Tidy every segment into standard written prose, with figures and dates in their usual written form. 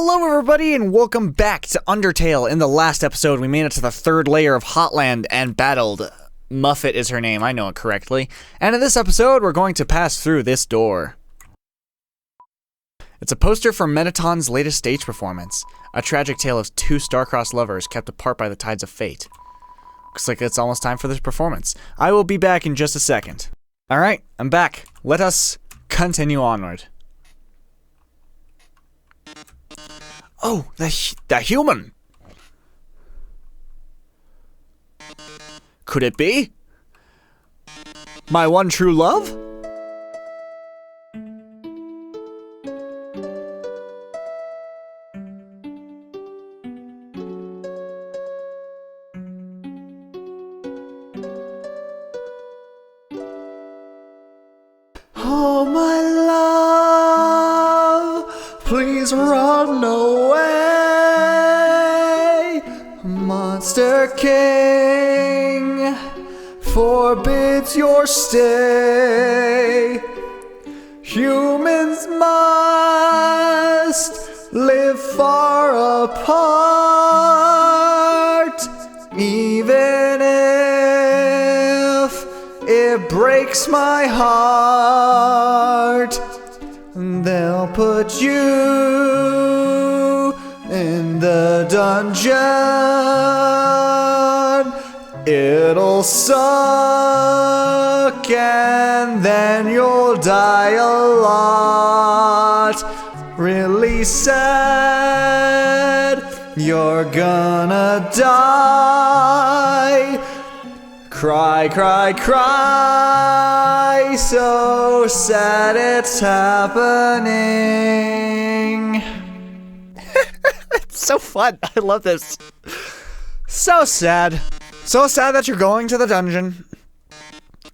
Hello everybody and welcome back to Undertale. In the last episode, we made it to the third layer of Hotland and battled Muffet is her name, I know it correctly. And in this episode, we're going to pass through this door. It's a poster for Mettaton's latest stage performance. A tragic tale of two star-crossed lovers kept apart by the tides of fate. Looks like it's almost time for this performance. I will be back in just a second. Alright, I'm back. Let us continue onward. Oh, the human! Could it be? My one true love? Oh, my love, please run away. Monster King forbids your stay. Humans must live far apart, even if it breaks my heart. They'll put you in the dungeon. It'll suck and then you'll die a lot. Really sad, you're gonna die. Cry, cry, cry, so sad it's happening. It's so fun, I love this. So sad. So sad that you're going to the dungeon.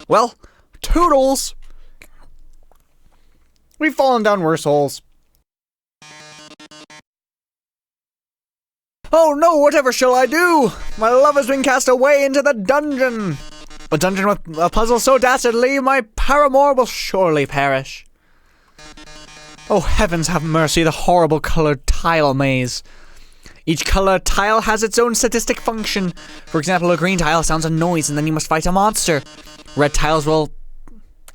Well, toodles. We've fallen down worse holes. Oh no, whatever shall I do? My love has been cast away into the dungeon. A dungeon with a puzzle so dastardly, my paramour will surely perish. Oh heavens have mercy, the horrible colored tile maze. Each colored tile has its own sadistic function. For example, a green tile sounds a noise and then you must fight a monster. Red tiles will...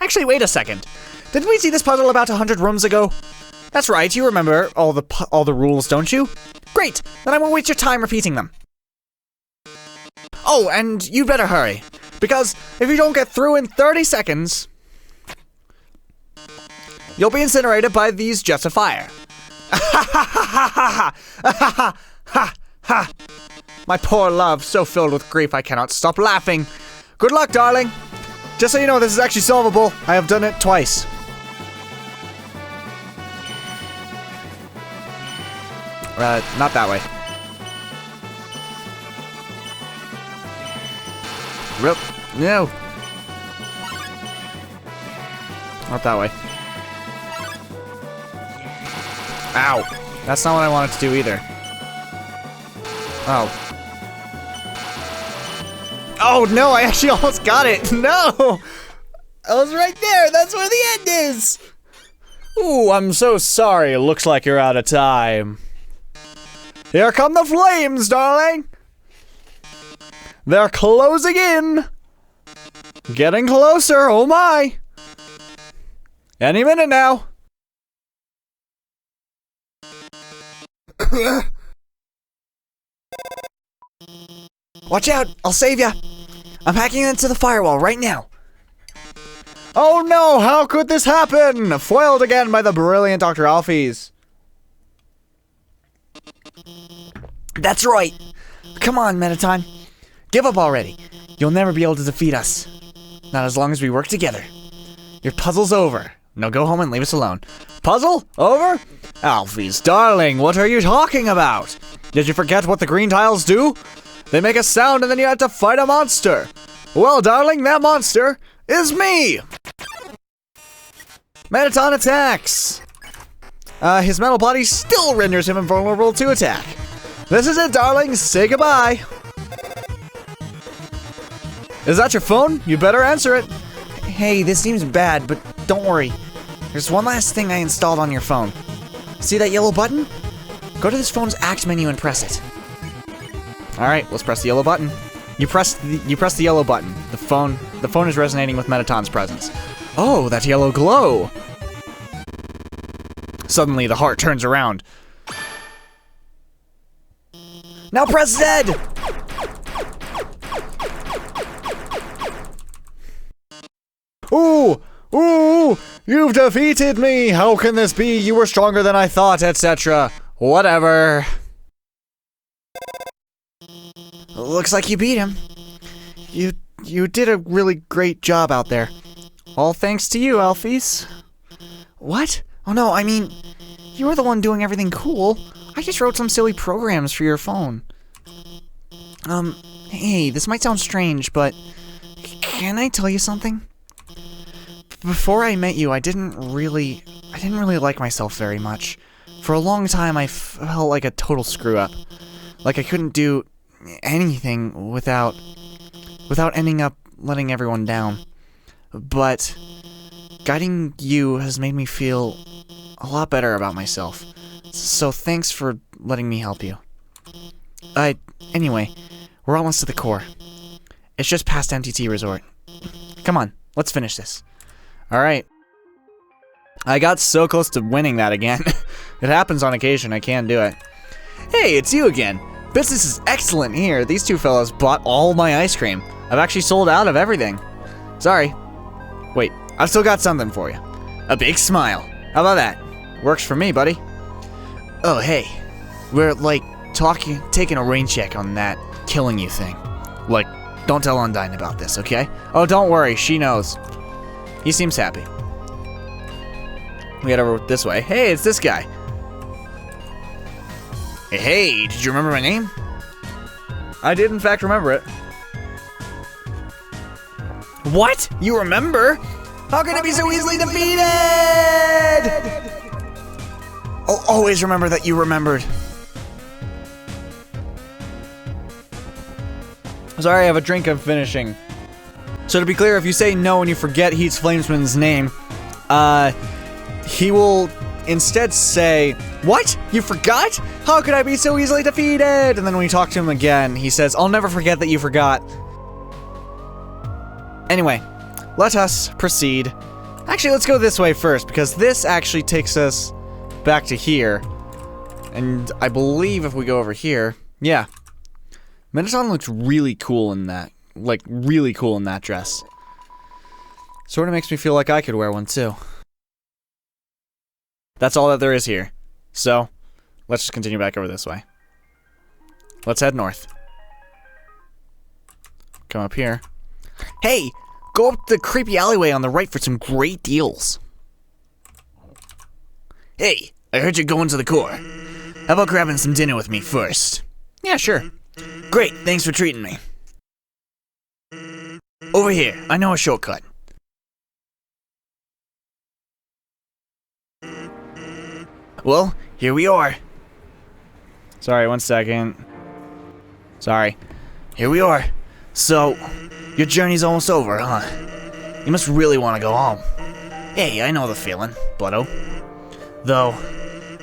Actually, wait a second. Didn't we see this puzzle about 100 rooms ago? That's right, you remember all the rules, don't you? Great, then I won't waste your time repeating them. Oh, and you'd better hurry, because if you don't get through in 30 seconds, you'll be incinerated by these jets of fire. My poor love, so filled with grief I cannot stop laughing. Good luck, darling. Just so you know, this is actually solvable. I have done it twice. Not that way. No. Not that way. Ow. That's not what I wanted to do either. Oh. Oh no, I actually almost got it. No! I was right there. That's where the end is. Ooh, I'm so sorry. It looks like you're out of time. Here come the flames, darling! They're closing in! Getting closer, oh my! Any minute now! Watch out! I'll save ya! I'm hacking into the firewall right now! Oh no! How could this happen? Foiled again by the brilliant Dr. Alphys. That's right! Come on, Mettaton. Give up already. You'll never be able to defeat us. Not as long as we work together. Your puzzle's over. Now go home and leave us alone. Puzzle? Over? Alphys, darling, what are you talking about? Did you forget what the green tiles do? They make a sound and then you have to fight a monster. Well, darling, that monster is me! Mettaton attacks! His metal body still renders him invulnerable to attack. This is it, darling. Say goodbye. Is that your phone? You better answer it. Hey, this seems bad, but don't worry. There's one last thing I installed on your phone. See that yellow button? Go to this phone's act menu and press it. Alright, let's press the yellow button. You press the yellow button. The phone is resonating with Mettaton's presence. Oh, that yellow glow! Suddenly, the heart turns around. Now press Z! Ooh! Ooh! You've defeated me! How can this be? You were stronger than I thought, etc. Whatever. Looks like you beat him. You did a really great job out there. All thanks to you, Alphys. What? Oh no, I mean, you were the one doing everything cool. I just wrote some silly programs for your phone. Hey, this might sound strange, but can I tell you something? Before I met you, I didn't really like myself very much. For a long time, I felt like a total screw-up. Like I couldn't do anything without ending up letting everyone down. But guiding you has made me feel a lot better about myself. So thanks for letting me help you. Anyway, we're almost to the core. It's just past MTT Resort. Come on, let's finish this. Alright. I got so close to winning that again. It happens on occasion, I can do it. Hey, it's you again. Business is excellent here. These two fellows bought all my ice cream. I've actually sold out of everything. Sorry. Wait, I've still got something for you. A big smile. How about that? Works for me, buddy. Oh, hey. We're, like, taking a rain check on that killing you thing. Like, don't tell Undyne about this, okay? Oh, don't worry, she knows. He seems happy. We head over this way. Hey, it's this guy. Hey, did you remember my name? I did, in fact, remember it. What? You remember? How can it be so easily defeated? I'll always remember that you remembered. Sorry, I have a drink I'm finishing. So to be clear, if you say no and you forget Heat's Flamesman's name, he will instead say, "What? You forgot? How could I be so easily defeated?" And then when you talk to him again, he says, "I'll never forget that you forgot." Anyway, let us proceed. Actually, let's go this way first, because this actually takes us back to here. And I believe if we go over here, yeah. Mettaton looks really cool in that. Like, really cool in that dress. Sort of makes me feel like I could wear one too. That's all that there is here. So, let's just continue back over this way. Let's head north. Come up here. Hey! Go up the creepy alleyway on the right for some great deals. Hey! I heard you're going to the core. How about grabbing some dinner with me first? Yeah, sure. Great, thanks for treating me. Over here, I know a shortcut. Well, here we are. Sorry, 1 second. Sorry. Here we are. So, your journey's almost over, huh? You must really want to go home. Hey, I know the feeling, buddo. Though,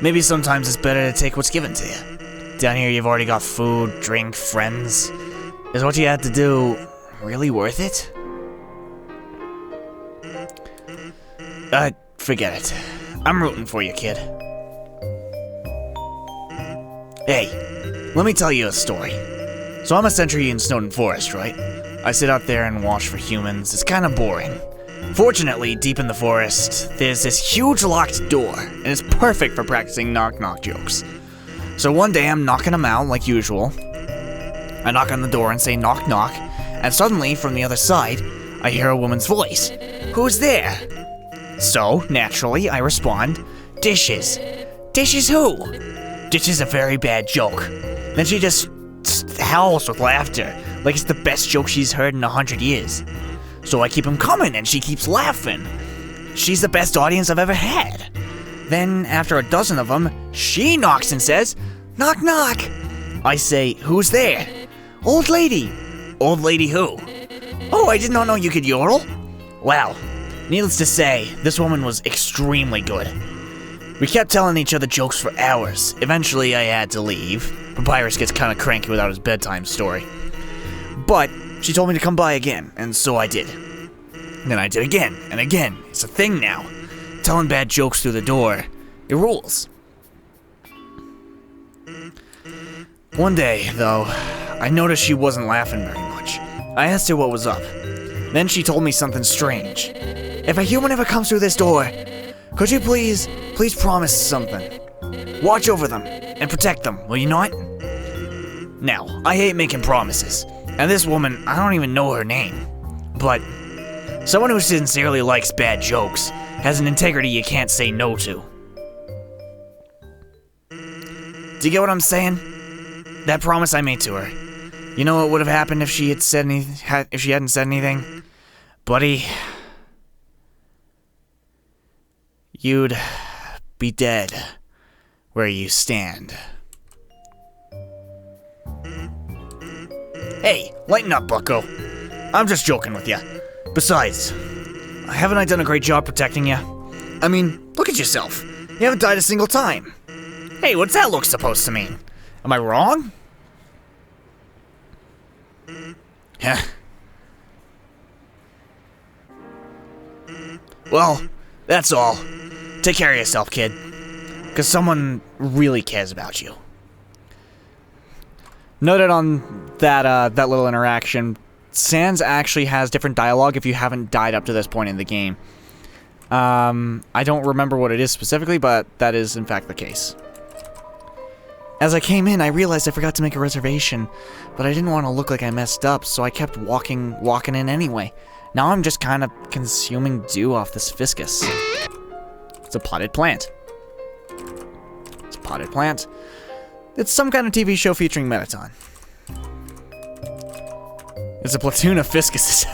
maybe sometimes it's better to take what's given to you. Down here you've already got food, drink, friends. Is what you had to do really worth it? Forget it. I'm rooting for you, kid. Hey, let me tell you a story. So I'm a sentry in Snowden Forest, right? I sit out there and watch for humans. It's kind of boring. Fortunately, deep in the forest, there's this huge locked door, and it's perfect for practicing knock-knock jokes. So one day I'm knocking them out like usual. I knock on the door and say knock knock, and suddenly from the other side, I hear a woman's voice. Who's there? So, naturally, I respond, dishes. Dishes who? Dishes a very bad joke. Then she just howls with laughter, like it's the best joke she's heard in 100 years. So I keep them coming, and she keeps laughing. She's the best audience I've ever had. Then, after a dozen of them, she knocks and says, knock knock. I say, who's there? Old lady. Old lady who? Oh, I did not know you could yodel. Well, needless to say, this woman was extremely good. We kept telling each other jokes for hours. Eventually, I had to leave. Papyrus gets kind of cranky without his bedtime story. But she told me to come by again, and so I did. And then I did again, and again. It's a thing now. Telling bad jokes through the door. It rules. One day, though, I noticed she wasn't laughing very much. I asked her what was up. Then she told me something strange. If a human ever comes through this door, could you please promise something? Watch over them and protect them, will you not? Now, I hate making promises. And this woman, I don't even know her name. But someone who sincerely likes bad jokes has an integrity you can't say no to. Do you get what I'm saying? That promise I made to her. You know what would have happened if she hadn't said anything? Buddy, you'd be dead where you stand. Hey, lighten up, bucko. I'm just joking with you. Besides, haven't I done a great job protecting you? I mean, look at yourself. You haven't died a single time. Hey, what's that look supposed to mean? Am I wrong? Yeah. Well, that's all. Take care of yourself, kid. Because someone really cares about you. Noted on that little interaction, Sans actually has different dialogue if you haven't died up to this point in the game. I don't remember what it is specifically, but that is in fact the case. As I came in, I realized I forgot to make a reservation, but I didn't want to look like I messed up, so I kept walking in anyway. Now I'm just kind of consuming dew off this fiscus. It's a potted plant. It's a potted plant. It's some kind of TV show featuring Mettaton. It's a platoon of fiscuses.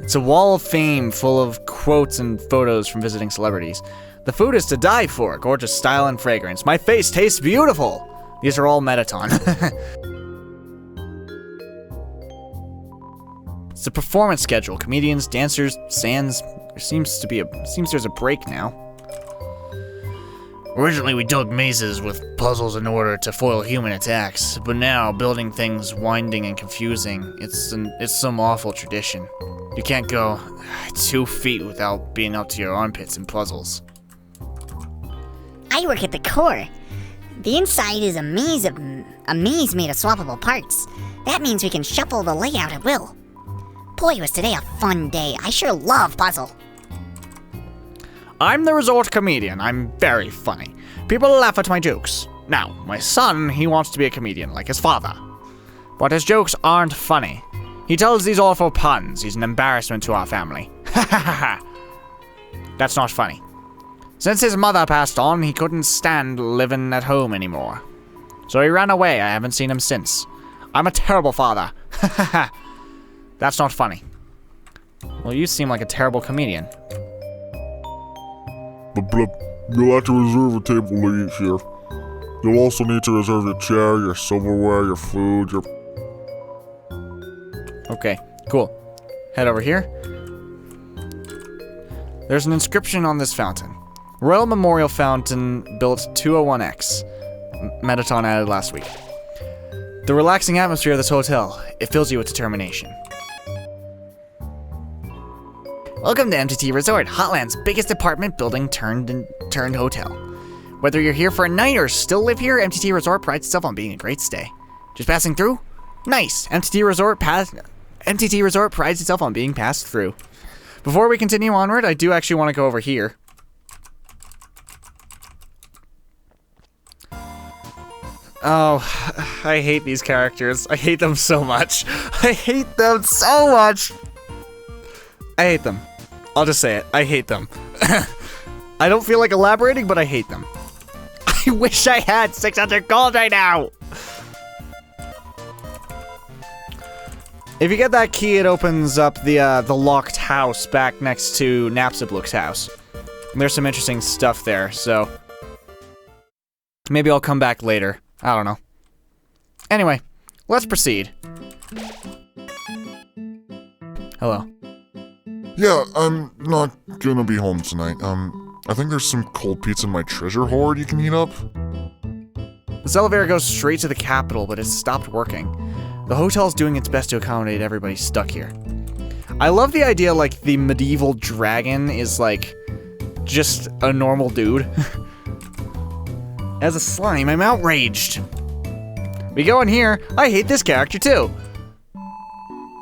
It's a wall of fame full of quotes and photos from visiting celebrities. The food is to die for, gorgeous style and fragrance. My face tastes beautiful. These are all Mettaton. It's a performance schedule. Comedians, dancers, Sans. There seems there's a break now. Originally, we dug mazes with puzzles in order to foil human attacks, but now building things winding and confusing. It's some awful tradition. You can't go 2 feet without being up to your armpits in puzzles. I work at the core. The inside is a maze made of swappable parts. That means we can shuffle the layout at will. Boy, was today a fun day. I sure love puzzle. I'm the resort comedian. I'm very funny. People laugh at my jokes. Now, my son, he wants to be a comedian like his father. But his jokes aren't funny. He tells these awful puns. He's an embarrassment to our family. Ha ha ha ha. That's not funny. Since his mother passed on, he couldn't stand living at home anymore. So he ran away. I haven't seen him since. I'm a terrible father. Ha ha ha. That's not funny. Well, you seem like a terrible comedian. Blip, you'll have to reserve a table to eat here. You'll also need to reserve your chair, your silverware, your food, your... Okay, cool. Head over here. There's an inscription on this fountain. Royal Memorial Fountain built 201X. Mettaton added last week. The relaxing atmosphere of this hotel, it fills you with determination. Welcome to MTT Resort, Hotland's biggest apartment building turned hotel. Whether you're here for a night or still live here, MTT Resort prides itself on being a great stay. Just passing through? Nice. MTT Resort prides itself on being passed through. Before we continue onward, I do actually want to go over here. Oh, I hate these characters. I hate them so much. I hate them so much. I hate them. I'll just say it. I hate them. I don't feel like elaborating, but I hate them. I wish I had 600 gold right now. If you get that key, it opens up the locked house back next to Napsiblook's house. And there's some interesting stuff there, so maybe I'll come back later. I don't know. Anyway, let's proceed. Hello. Yeah, I'm not gonna be home tonight. I think there's some cold pizza in my treasure hoard you can heat up. This elevator goes straight to the Capitol, but it's stopped working. The hotel's doing its best to accommodate everybody stuck here. I love the idea, like, the medieval dragon is, like, just a normal dude. As a slime, I'm outraged. We go in here. I hate this character, too.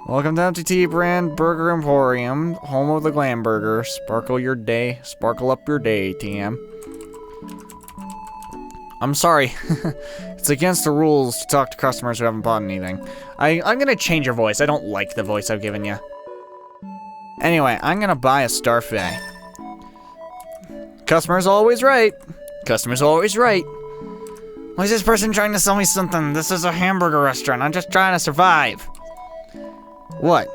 Welcome to MTT Brand Burger Emporium, home of the glam burger. Sparkle your day. Sparkle up your day, TM. I'm sorry. It's against the rules to talk to customers who haven't bought anything. I'm gonna change your voice. I don't like the voice I've given you. Anyway, I'm gonna buy a Starfait. Customer's always right. Customer's always right. Why is this person trying to sell me something? This is a hamburger restaurant. I'm just trying to survive. What?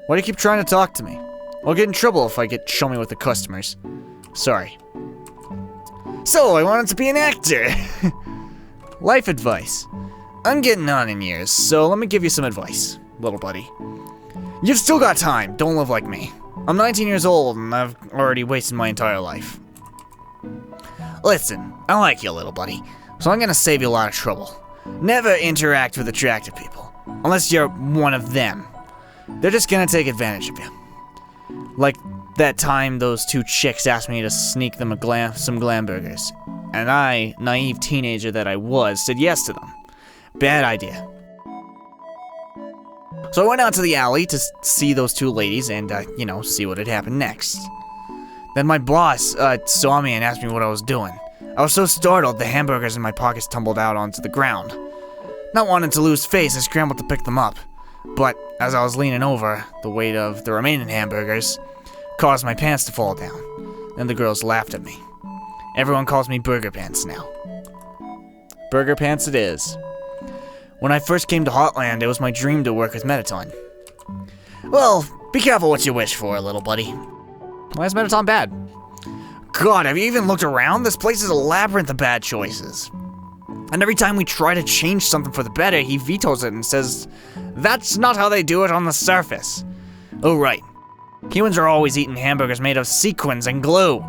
Why do you keep trying to talk to me? I'll get in trouble if I get show me with the customers. Sorry. So, I wanted to be an actor. Life advice. I'm getting on in years, so let me give you some advice, little buddy. You've still got time. Don't live like me. I'm 19 years old, and I've already wasted my entire life. Listen, I like you, little buddy, so I'm gonna save you a lot of trouble. Never interact with attractive people, unless you're one of them. They're just gonna take advantage of you. Like that time those two chicks asked me to sneak them some glam burgers. And I, naive teenager that I was, said yes to them. Bad idea. So I went out to the alley to see those two ladies and, you know, see what had happened next. Then my boss, saw me and asked me what I was doing. I was so startled, the hamburgers in my pockets tumbled out onto the ground. Not wanting to lose face, I scrambled to pick them up. But, as I was leaning over, the weight of the remaining hamburgers caused my pants to fall down. Then the girls laughed at me. Everyone calls me Burger Pants now. Burger Pants it is. When I first came to Hotland, it was my dream to work with Mettaton. Well, be careful what you wish for, little buddy. Why is Mettaton bad? God, have you even looked around? This place is a labyrinth of bad choices. And every time we try to change something for the better, he vetoes it and says, that's not how they do it on the surface. Oh, right. Humans are always eating hamburgers made of sequins and glue.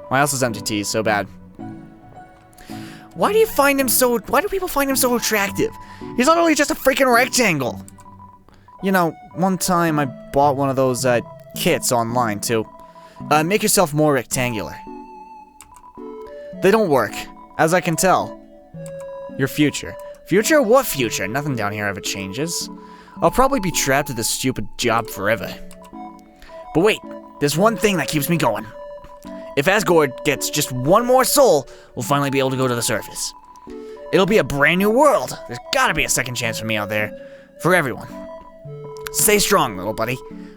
Why else is MTT so bad? Why do people find him so attractive? He's literally just a freaking rectangle. You know, one time I bought one of those, kits online to, make yourself more rectangular. They don't work, as I can tell. Your future. Future? What future? Nothing down here ever changes. I'll probably be trapped at this stupid job forever. But wait, there's one thing that keeps me going. If Asgard gets just one more soul, we'll finally be able to go to the surface. It'll be a brand new world. There's gotta be a second chance for me out there. For everyone. Stay strong, little buddy.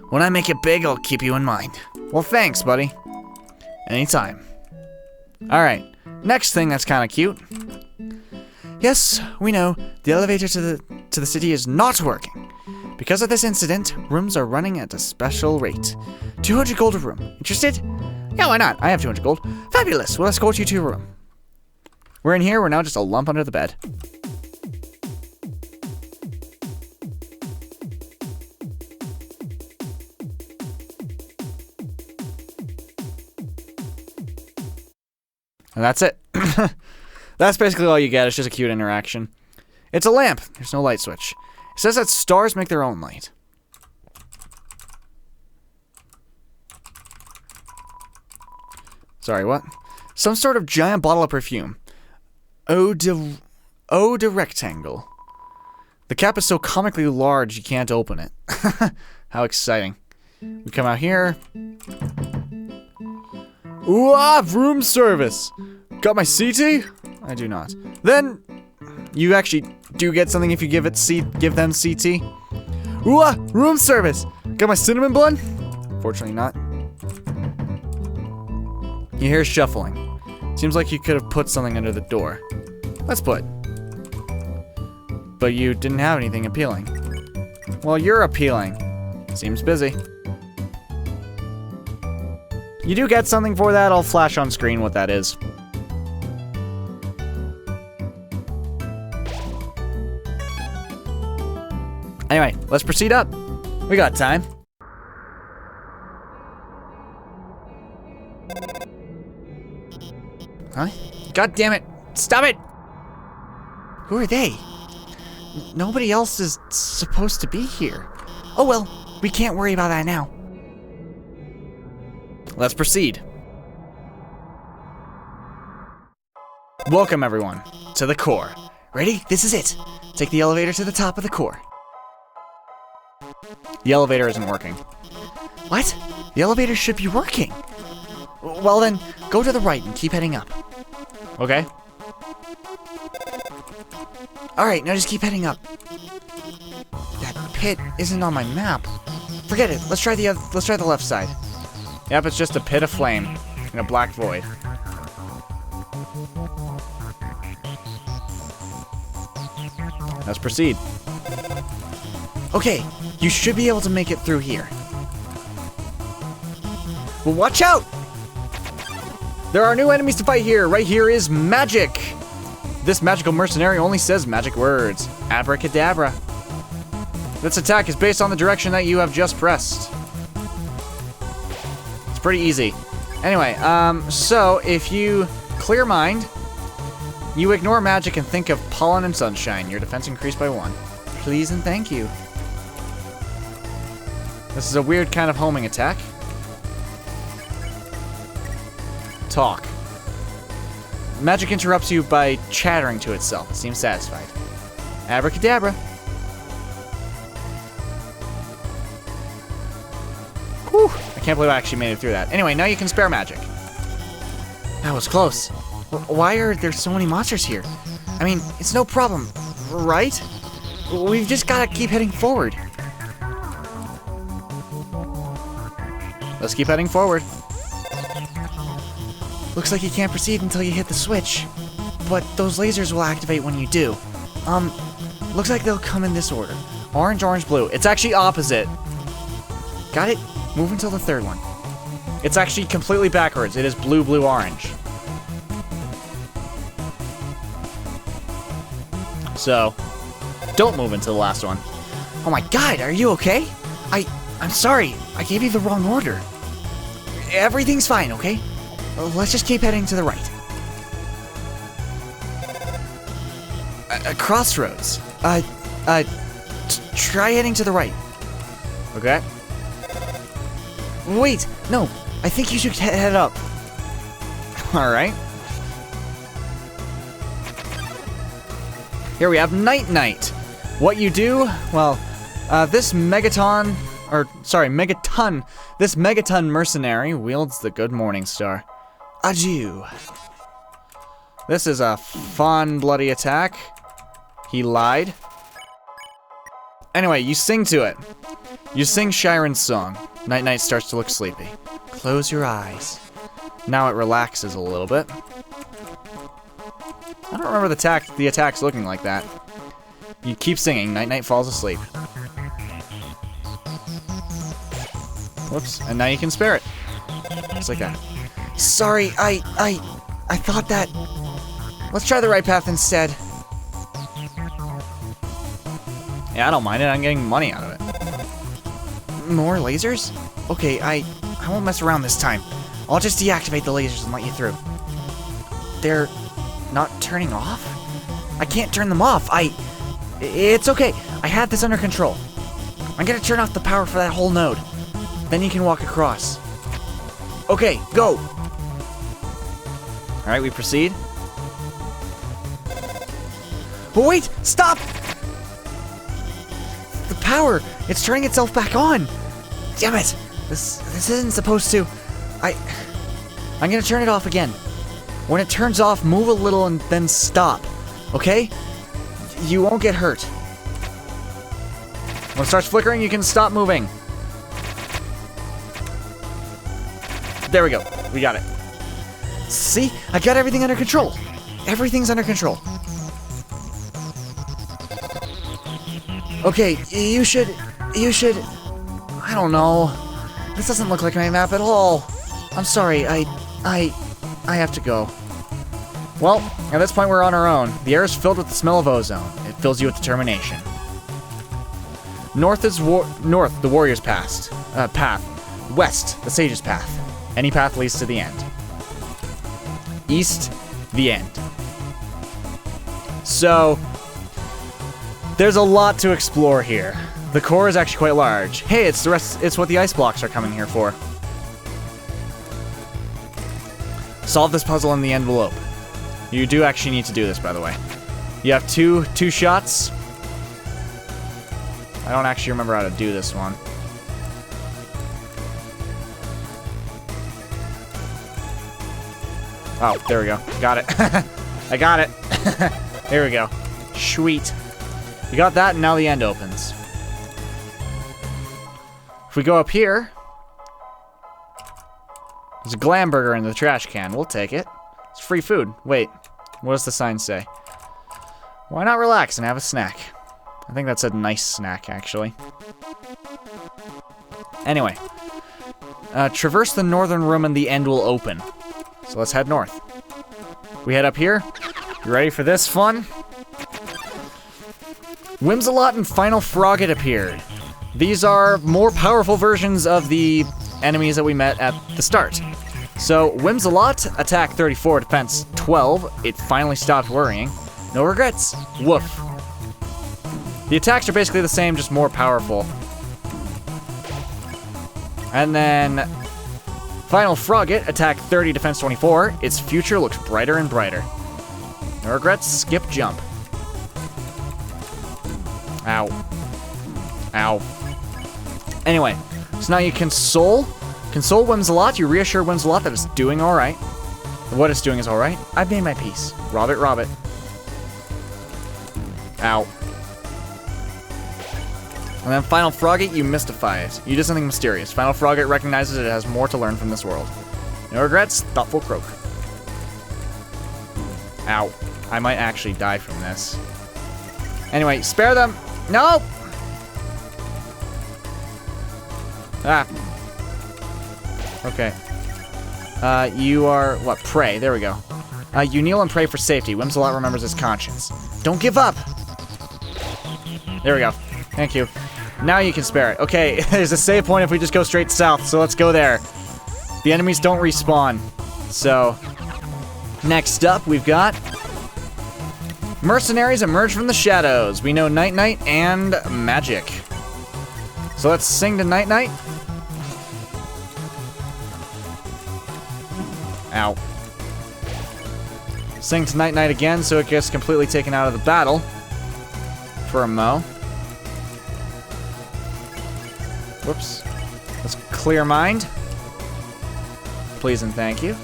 When I make it big, I'll keep you in mind. Well, thanks, buddy. Anytime. Alright, next thing that's kinda cute. Yes, we know, the elevator to the city is not working. Because of this incident, rooms are running at a special rate. 200 gold a room. Interested? Yeah, why not? I have 200 gold. Fabulous! We'll escort you to your room. We're in here, we're now just a lump under the bed. And that's it. That's basically all you get, it's just a cute interaction. It's a lamp, there's no light switch. It says that stars make their own light. Sorry, what? Some sort of giant bottle of perfume. Eau de rectangle. The cap is so comically large you can't open it. How exciting. We come out here. Ooh, room service. Got my CT? I do not. Then, you actually do get something if you give them CT. Ooh, room service. Got my cinnamon bun? Fortunately not. You hear shuffling. Seems like you could have put something under the door. Let's put. But you didn't have anything appealing. Well, you're appealing. Seems busy. You do get something for that. I'll flash on screen what that is. Anyway, let's proceed up. We got time. Huh? God damn it! Stop it! Who are they? Nobody else is supposed to be here. Oh well, we can't worry about that now. Let's proceed. Welcome everyone to the core. Ready? This is it. Take the elevator to the top of the core. The elevator isn't working. What? The elevator should be working. Well then, go to the right and keep heading up. Okay? Alright, now just keep heading up. That pit isn't on my map. Forget it. Let's try the left side. Yep, it's just a pit of flame in a black void. Let's proceed. Okay, you should be able to make it through here. Well, watch out! There are new enemies to fight here. Right here is magic. This magical mercenary only says magic words. Abracadabra. This attack is based on the direction that you have just pressed. It's pretty easy. Anyway, so if you clear mind, you ignore magic and think of pollen and sunshine. Your defense increased by 1. Please and thank you. This is a weird kind of homing attack. Talk. Magic interrupts you by chattering to itself. It seems satisfied. Abracadabra. Whew. I can't believe I actually made it through that. Anyway, now you can spare magic. That was close. Why are there so many monsters here? I mean, it's no problem, right? We've just gotta keep heading forward. Let's keep heading forward. Looks like you can't proceed until you hit the switch, but those lasers will activate when you do. Looks like they'll come in this order. Orange, orange, blue. It's actually opposite. Got it? Move until the third one. It's actually completely backwards. It is blue, blue, orange. So, don't move until the last one. Oh my god, are you okay? I'm sorry. I gave you the wrong order. Everything's fine, okay? Let's just keep heading to the right. A crossroads. Try heading to the right. Okay. Wait, no. I think you should head up. Alright. Here we have Night Night. What you do? Well, this Mettaton, this Mettaton mercenary wields the Good Morning Star. Adieu. This is a fun, bloody attack. He lied. Anyway, you sing to it. You sing Shiren's song. Night Night starts to look sleepy. Close your eyes. Now it relaxes a little bit. I don't remember the attacks looking like that. You keep singing. Night Night falls asleep. Whoops. And now you can spare it. Just like that. Sorry, I thought that... Let's try the right path instead. Yeah, I don't mind it. I'm getting money out of it. More lasers? Okay, I won't mess around this time. I'll just deactivate the lasers and let you through. They're not turning off? I can't turn them off. It's okay. I had this under control. I'm gonna turn off the power for that whole node. Then you can walk across. Okay, go! Alright, we proceed. But wait! Stop! The power! It's turning itself back on! Damn it! This isn't supposed to... I'm gonna turn it off again. When it turns off, move a little and then stop. Okay? You won't get hurt. When it starts flickering, you can stop moving. There we go. We got it. See? I got everything under control. Everything's under control. Okay, you should... I don't know. This doesn't look like my map at all. I'm sorry, I have to go. Well, at this point we're on our own. The air is filled with the smell of ozone. It fills you with determination. North is north, the warrior's path. West, the sage's path. Any path leads to the end. East The end. So, there's a lot to explore here. The core is actually quite large. Hey, it's what the ice blocks are coming here for. Solve this puzzle in the envelope. You do actually need to do this, by the way. You have two shots. I don't actually remember how to do this one. Oh, there we go. Got it. I got it. There we go. Sweet. You got that, and now the end opens. If we go up here, there's a glam burger in the trash can. We'll take it. It's free food. Wait, what does the sign say? Why not relax and have a snack? I think that's a nice snack, actually. Anyway, traverse the northern room and the end will open. So let's head north. We head up here. You ready for this fun? Whimsalot and Final Frogget appeared. These are more powerful versions of the enemies that we met at the start. So, Whimsalot, attack 34, defense 12. It finally stopped worrying. No regrets. Woof. The attacks are basically the same, just more powerful. And then, Final Frogget, attack 30, defense 24. Its future looks brighter and brighter. No regrets, skip, jump. Ow. Ow. Anyway, so now you console Whimsalot. You reassure Whimsalot that it's doing alright. What it's doing is alright. I've made my peace. Rob it. Ow. And then Final Frogget, you mystify it. You do something mysterious. Final Frogget recognizes it has more to learn from this world. No regrets, thoughtful croak. Ow. I might actually die from this. Anyway, spare them. No! Ah. Okay. You are, what, prey. There we go. You kneel and pray for safety. Whimsalot remembers his conscience. Don't give up! There we go. Thank you. Now you can spare it. Okay, there's a save point if we just go straight south, so let's go there. The enemies don't respawn. So, next up, we've got mercenaries emerge from the shadows. We know Night Night and magic. So let's sing to Night Night. Ow. Sing to Night Night again so it gets completely taken out of the battle. For a mo. Whoops. Let's clear mind. Please and thank you.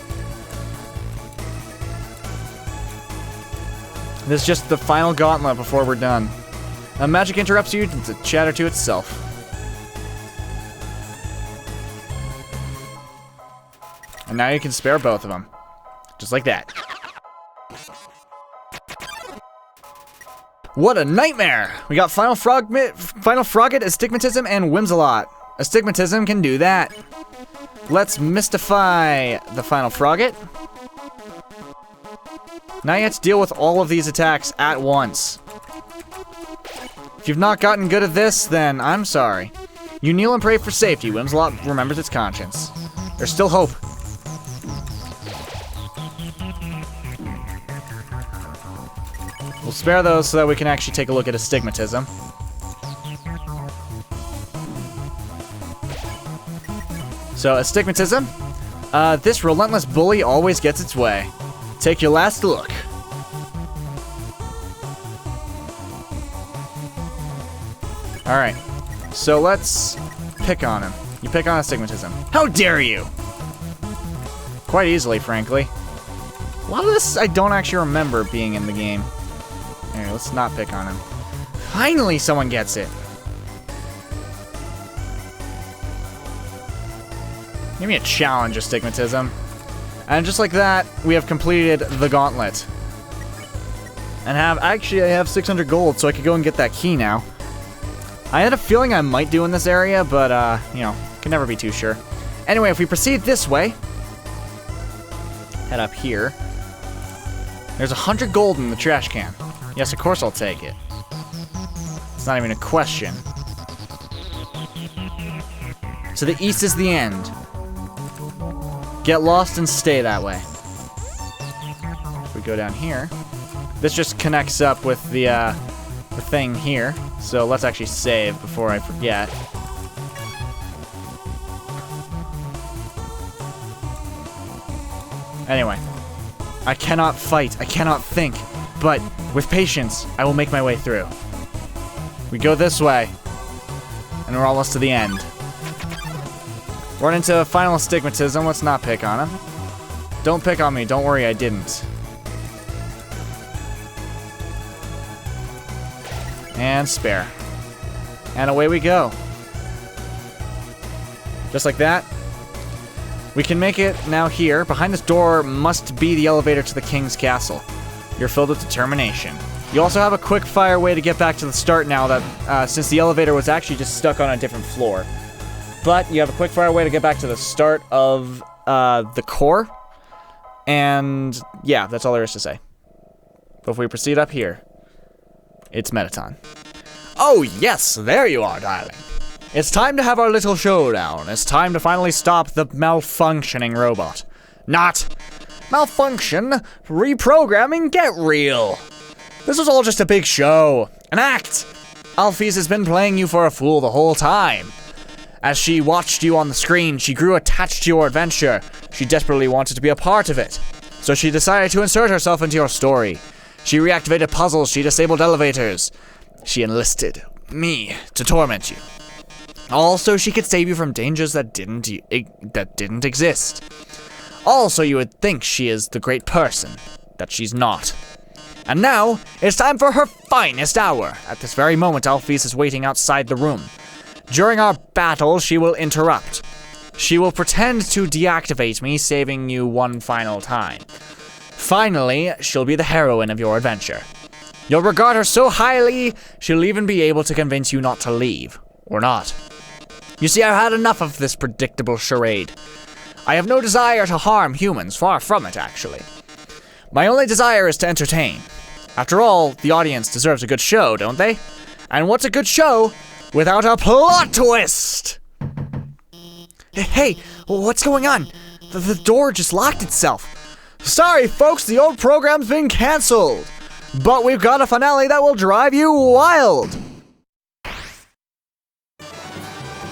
This is just the final gauntlet before we're done. Magic interrupts you to chatter to itself. And now you can spare both of them. Just like that. What a nightmare! We got Final Frogget, Astigmatism, and Whimsalot. Astigmatism can do that. Let's mystify the Final Frogget. Now you have to deal with all of these attacks at once. If you've not gotten good at this, then I'm sorry. You kneel and pray for safety. Whimsalot remembers its conscience. There's still hope. We'll spare those so that we can actually take a look at Astigmatism. So, Astigmatism. This relentless bully always gets its way. Take your last look. Alright. So let's pick on him. You pick on Astigmatism. How dare you! Quite easily, frankly. A lot of this I don't actually remember being in the game. Here, let's not pick on him. Finally, someone gets it. Give me a challenge, Astigmatism. And just like that, we have completed the gauntlet. And I have 600 gold, so I could go and get that key now. I had a feeling I might do in this area, but, you know, can never be too sure. Anyway, if we proceed this way, head up here. There's 100 gold in the trash can. Yes, of course I'll take it. It's not even a question. To the east is the end. Get lost and stay that way. We go down here. This just connects up with the thing here. So let's actually save before I forget. Anyway, I cannot fight, I cannot think, but with patience, I will make my way through. We go this way, and we're almost to the end. Run into final astigmatism, let's not pick on him. Don't pick on me, don't worry, I didn't. And spare. And away we go. Just like that. We can make it now here. Behind this door must be the elevator to the king's castle. You're filled with determination. You also have a quick fire way to get back to the start now that, since the elevator was actually just stuck on a different floor. But you have a quick fire way to get back to the start of the core. And yeah, that's all there is to say. But if we proceed up here, it's Mettaton. Oh yes, there you are, darling. It's time to have our little showdown. It's time to finally stop the malfunctioning robot. Not malfunction, reprogramming, get real. This was all just a big show, an act. Alphys has been playing you for a fool the whole time. As she watched you on the screen, she grew attached to your adventure. She desperately wanted to be a part of it. So she decided to insert herself into your story. She reactivated puzzles, she disabled elevators. She enlisted me to torment you. Also, she could save you from dangers that didn't exist. Also, you would think she is the great person that she's not. And now, it's time for her finest hour. At this very moment, Alphys is waiting outside the room. During our battle, she will interrupt. She will pretend to deactivate me, saving you one final time. Finally, she'll be the heroine of your adventure. You'll regard her so highly, she'll even be able to convince you not to leave. Or not. You see, I've had enough of this predictable charade. I have no desire to harm humans, far from it, actually. My only desire is to entertain. After all, the audience deserves a good show, don't they? And what's a good show without a plot twist? Hey, what's going on? The door just locked itself. Sorry, folks, the old program's been canceled. But we've got a finale that will drive you wild.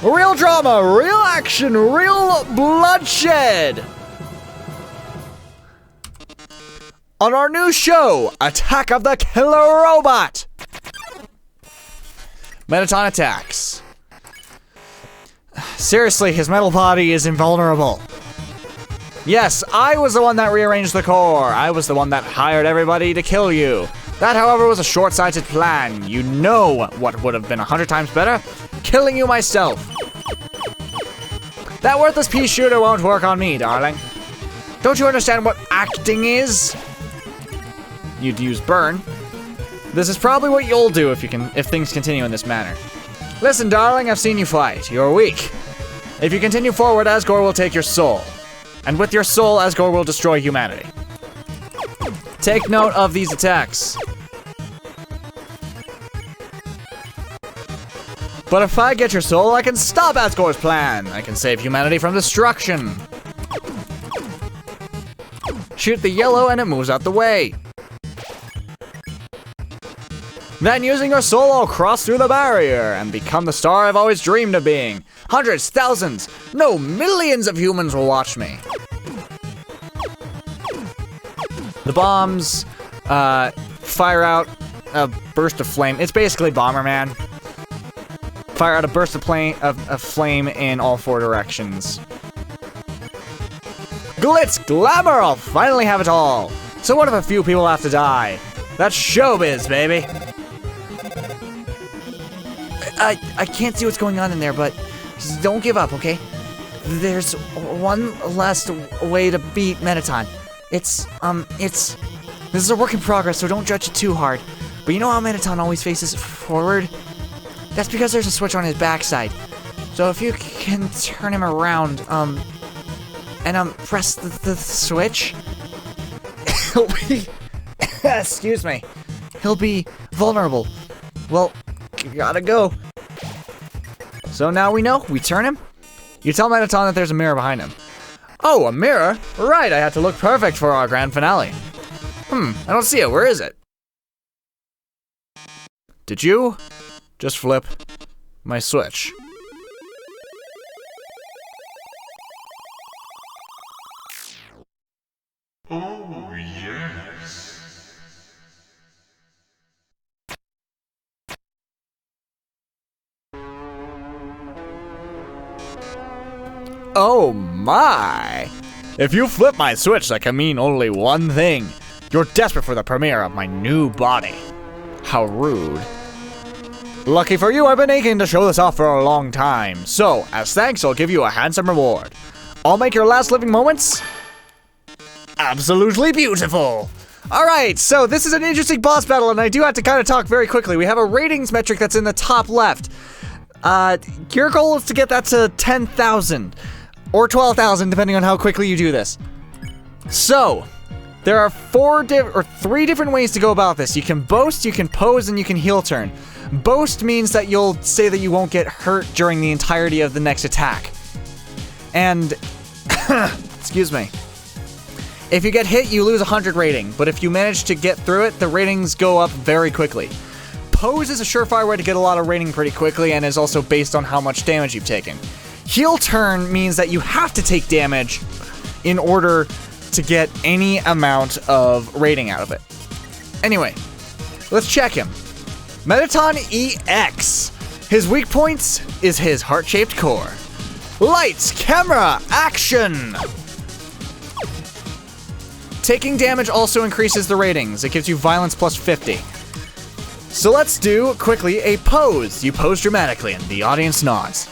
Real drama, real action, real bloodshed. On our new show, Attack of the Killer Robot. Mettaton attacks. Seriously, his metal body is invulnerable. Yes, I was the one that rearranged the core. I was the one that hired everybody to kill you. That, however, was a short-sighted plan. You know what would have been 100 times better? Killing you myself. That worthless pea shooter won't work on me, darling. Don't you understand what acting is? You'd use burn. This is probably what you'll do if things continue in this manner. Listen, darling, I've seen you fight. You're weak. If you continue forward, Asgore will take your soul. And with your soul, Asgore will destroy humanity. Take note of these attacks. But if I get your soul, I can stop Asgore's plan. I can save humanity from destruction. Shoot the yellow and it moves out the way. Then using your soul, I'll cross through the barrier and become the star I've always dreamed of being. Hundreds, thousands, no, millions of humans will watch me. The bombs fire out a burst of flame. It's basically Bomberman. Fire out a burst of flame in all four directions. Glitz, glamour, I'll finally have it all. So what if a few people have to die? That's showbiz, baby. I can't see what's going on in there, but just don't give up, okay? There's one last way to beat Mettaton. This is a work in progress, so don't judge it too hard. But you know how Mettaton always faces forward? That's because there's a switch on his backside. So if you can turn him around, and press the switch, he'll be, excuse me, he'll be vulnerable. Well, gotta go. So now we know, we turn him. You tell Mettaton that there's a mirror behind him. Oh, a mirror? Right, I had to look perfect for our grand finale. I don't see it. Where is it? Did you just flip my switch? Oh, yes. Oh my! If you flip my switch, that can mean only one thing. You're desperate for the premiere of my new body. How rude. Lucky for you, I've been aching to show this off for a long time. So, as thanks, I'll give you a handsome reward. I'll make your last living moments absolutely beautiful. Alright, so this is an interesting boss battle, and I do have to kind of talk very quickly. We have a ratings metric that's in the top left. Your goal is to get that to 10,000. Or 12,000, depending on how quickly you do this. So, there are three different ways to go about this. You can boast, you can pose, and you can heel turn. Boast means that you'll say that you won't get hurt during the entirety of the next attack. And, excuse me. If you get hit, you lose 100 rating, but if you manage to get through it, the ratings go up very quickly. Pose is a surefire way to get a lot of rating pretty quickly, and is also based on how much damage you've taken. Heel turn means that you have to take damage in order to get any amount of rating out of it. Anyway, let's check him. Mettaton EX. His weak points is his heart-shaped core. Lights, camera, action! Taking damage also increases the ratings. It gives you violence plus 50. So let's do, quickly, a pose. You pose dramatically and the audience nods.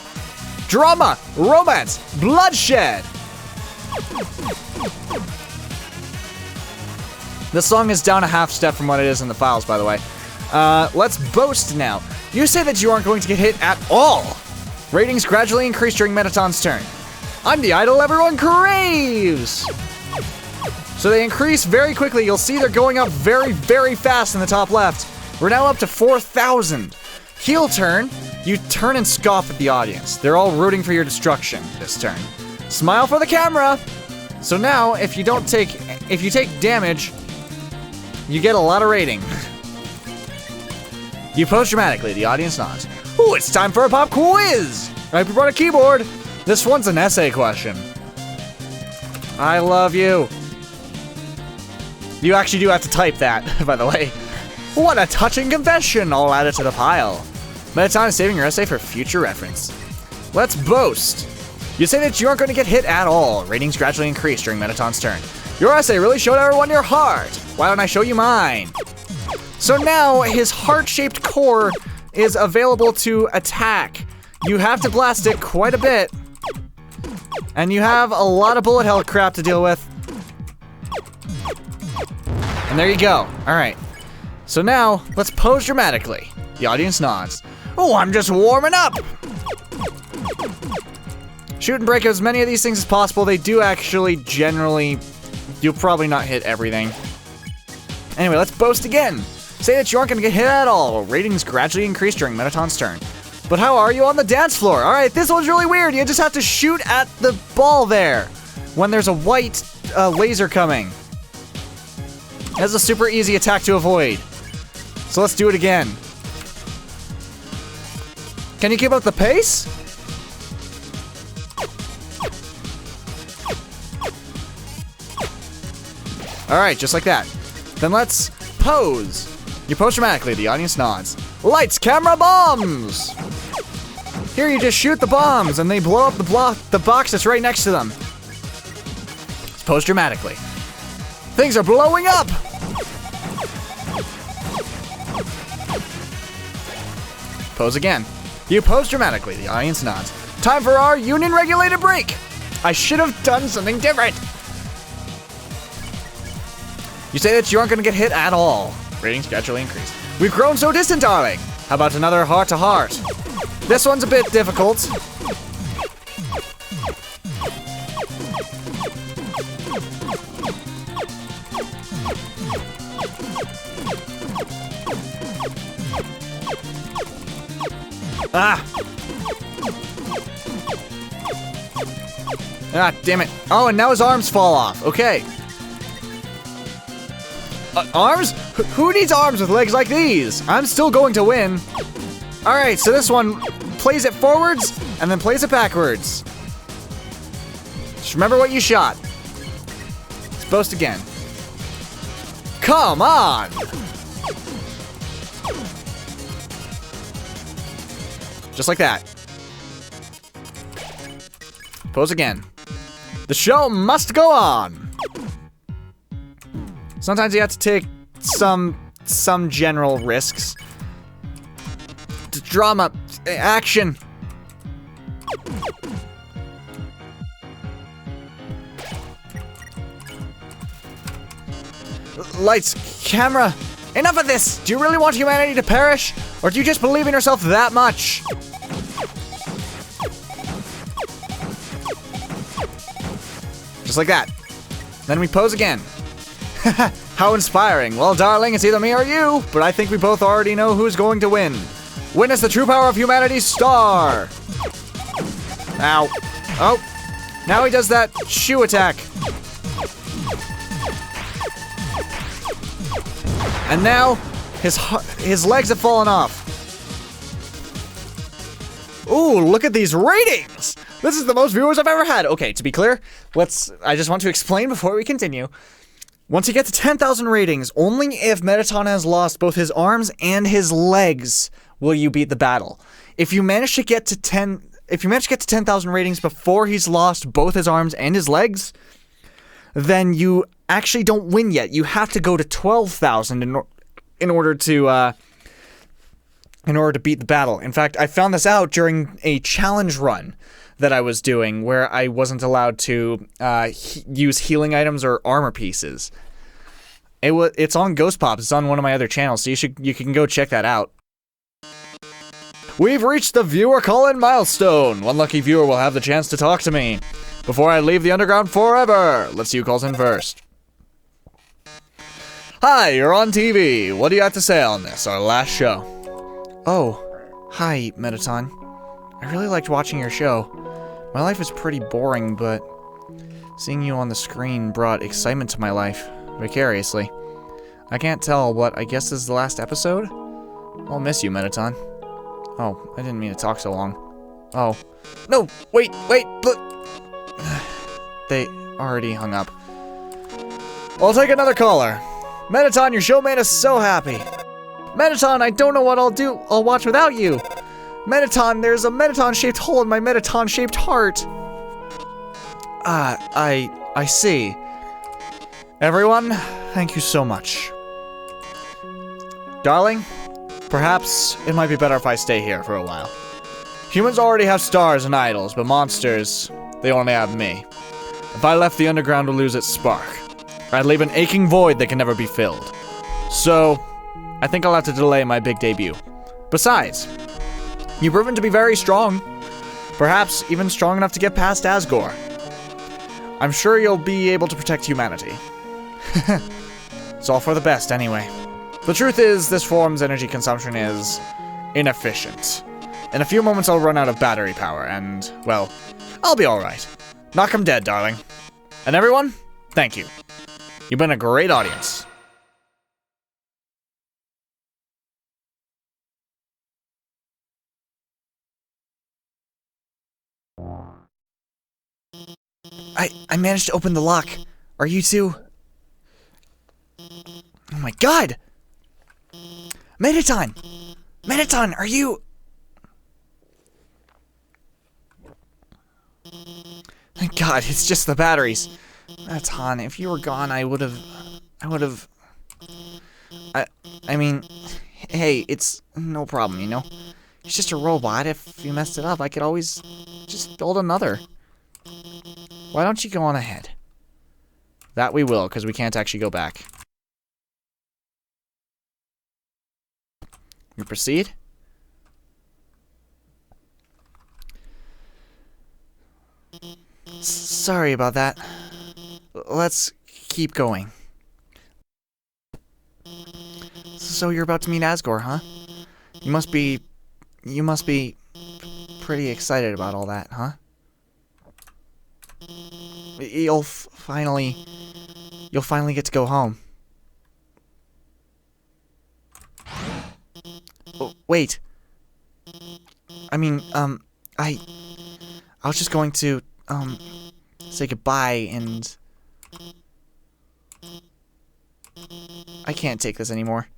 Drama, romance, bloodshed! This song is down a half step from what it is in the files, by the way. Let's boast now. You say that you aren't going to get hit at all. Ratings gradually increase during Mettaton's turn. I'm the idol everyone craves! So they increase very quickly. You'll see they're going up very, very fast in the top left. We're now up to 4,000. Heel turn, you turn and scoff at the audience. They're all rooting for your destruction this turn. Smile for the camera. So now, if you take damage, you get a lot of rating. You pose dramatically, the audience nods. Ooh, it's time for a pop quiz! I hope you brought a keyboard. This one's an essay question. I love you. You actually do have to type that, by the way. What a touching confession! I'll add it to the pile. Mettaton is saving your essay for future reference. Let's boast. You say that you aren't going to get hit at all. Ratings gradually increase during Mettaton's turn. Your essay really showed everyone your heart. Why don't I show you mine? So now, his heart-shaped core is available to attack. You have to blast it quite a bit. And you have a lot of bullet hell crap to deal with. And there you go. Alright. So now, let's pose dramatically. The audience nods. Oh, I'm just warming up! Shoot and break as many of these things as possible. They do actually generally... You'll probably not hit everything. Anyway, let's boast again. Say that you aren't going to get hit at all. Ratings gradually increase during Mettaton's turn. But how are you on the dance floor? Alright, this one's really weird. You just have to shoot at the ball there when there's a white laser coming. That's a super easy attack to avoid. So let's do it again. Can you keep up the pace? Alright, just like that. Then let's pose. You pose dramatically, the audience nods. Lights, camera, bombs! Here you just shoot the bombs and they blow up the box that's right next to them. Let's pose dramatically. Things are blowing up! Pose again. You pose dramatically, the audience nods. Time for our union-regulated break! I should have done something different! You say that you aren't gonna get hit at all. Ratings gradually increase. We've grown so distant, darling! How about another heart-to-heart? This one's a bit difficult. Ah! Ah, damn it. Oh, and now his arms fall off. Okay. Arms? Who needs arms with legs like these? I'm still going to win. Alright, so this one plays it forwards and then plays it backwards. Just remember what you shot. Let's boast again. Come on! Just like that. Pose again. The show must go on. Sometimes you have to take some general risks. Drama, action. Lights, camera. Enough of this! Do you really want humanity to perish? Or do you just believe in yourself that much? Just like that. Then we pose again. How inspiring. Well, darling, it's either me or you, but I think we both already know who's going to win. Witness the true power of humanity's star. Ow. Oh. Now he does that shoe attack. And now, his legs have fallen off. Ooh, look at these ratings! This is the most viewers I've ever had. Okay, to be clear, I just want to explain before we continue. Once you get to 10,000 ratings, only if Mettaton has lost both his arms and his legs will you beat the battle. If you manage to get to 10,000 ratings before he's lost both his arms and his legs, then you actually don't win yet. You have to go to 12,000 in order to beat the battle. In fact, I found this out during a challenge run that I was doing where I wasn't allowed to use healing items or armor pieces. It's on Ghost Pops. It's on one of my other channels, so you can go check that out. We've reached the viewer call-in milestone. One lucky viewer will have the chance to talk to me before I leave the underground forever. Let's see who calls in first. Hi, you're on TV. What do you have to say on this, our last show? Oh, hi, Mettaton. I really liked watching your show. My life is pretty boring, but seeing you on the screen brought excitement to my life, vicariously. I can't tell what I guess is the last episode? I'll miss you, Mettaton. Oh, I didn't mean to talk so long. Oh. No! Wait! They already hung up. I'll take another caller. Mettaton, your show made us so happy. Mettaton, I don't know what I'll do. I'll watch without you. Mettaton, there's a Mettaton-shaped hole in my Mettaton-shaped heart. I see. Everyone, thank you so much. Darling, perhaps it might be better if I stay here for a while. Humans already have stars and idols, but monsters, they only have me. If I left, the underground would lose its spark. I'd leave an aching void that can never be filled. So, I think I'll have to delay my big debut. Besides, you've proven to be very strong. Perhaps even strong enough to get past Asgore. I'm sure you'll be able to protect humanity. It's all for the best anyway. The truth is, this form's energy consumption is inefficient. In a few moments I'll run out of battery power and, well, I'll be alright. Knock 'em dead, darling. And everyone, thank you. You've been a great audience. I managed to open the lock. Are you two? Oh my god! Mettaton! Mettaton, are you? Thank god, it's just the batteries. Mettaton, if you were gone, I would've... I mean, hey, it's no problem, you know? It's just a robot. If you messed it up, I could always just build another. Why don't you go on ahead? That we will, because we can't actually go back. We proceed? Sorry about that. Let's keep going. So you're about to meet Asgore, huh? You must be pretty excited about all that, huh? You'll finally get to go home. wait. I mean, I was just going to, say goodbye and... I can't take this anymore.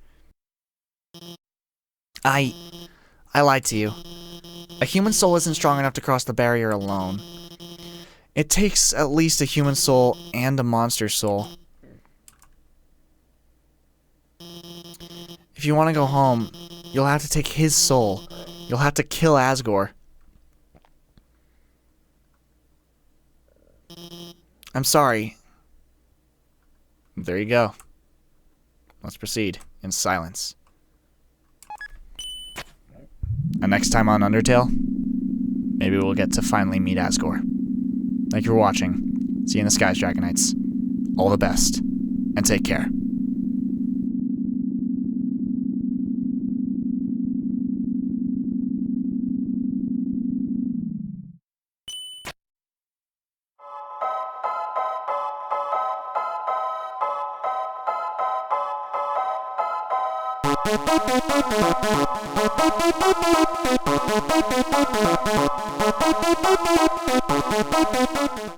I lied to you. A human soul isn't strong enough to cross the barrier alone. It takes at least a human soul and a monster soul. If you want to go home, you'll have to take his soul. You'll have to kill Asgore. I'm sorry. There you go. Let's proceed in silence. And next time on Undertale, maybe we'll get to finally meet Asgore. Thank you for watching. See you in the skies, Dragonites. All the best, and take care.